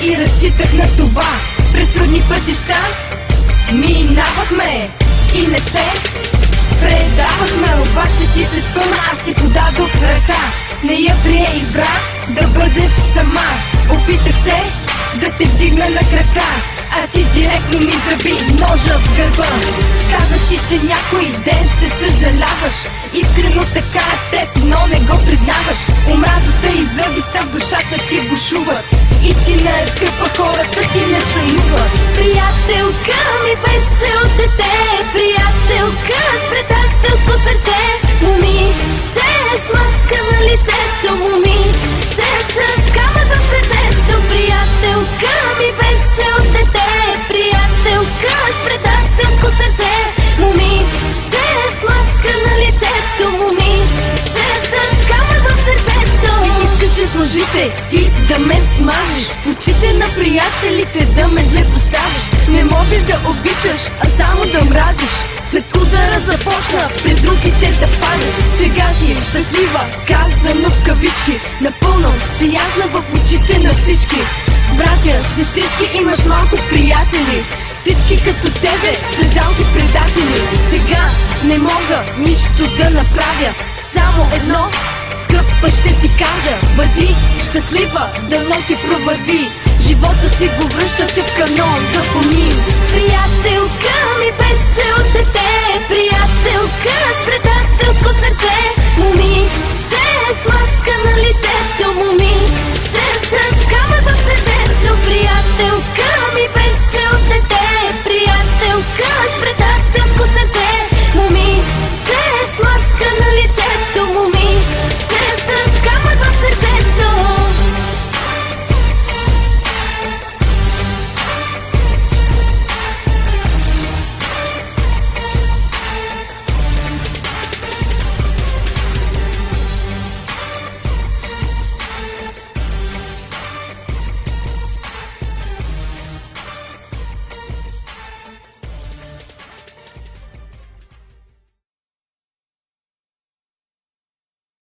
и разчитах на това. През трудни пътища минавахме и не се предавахме. Обаче ти се спъна, аз ти подадох ръка. Не я прие, избра да бъдеш сама. Опитах се да те вдигна на крака, а ти директно ми зраби ножа в гърба. Казах ти, че някой ден ще съжаляваш. Искрено така теб, но не го признаваш. Омразата и завистта в душата ти бушуват. Истина е скъпа, хората ти не сънуват. Приятелка ми беше от дете, приятелка с предателско сърце. Момиче с маска на лицето, момиче с камък в сърцето. Приятелка ми беше от дете, приятелка с предателско сърце. Момиче с маска на лицето, момиче с камък в сърцето. Искаш с лъжите ти да ме смажеш, в очите на приятелите да ме зле поставиш. Не можеш да обичаш, а само да мразиш. След удара започна пред другите да падаш. Сега си щастлива, казано в кавички, напълно сиясна в очите на всички. Братя, сестрички, имаш малко приятели, всички като тебе са жалки предатели. Сега не мога нищо да направя, само едно скъпа ще ти кажа: бъди щастлива, дано ти провърви. Живота си го връщате в канон, запомни. Приятел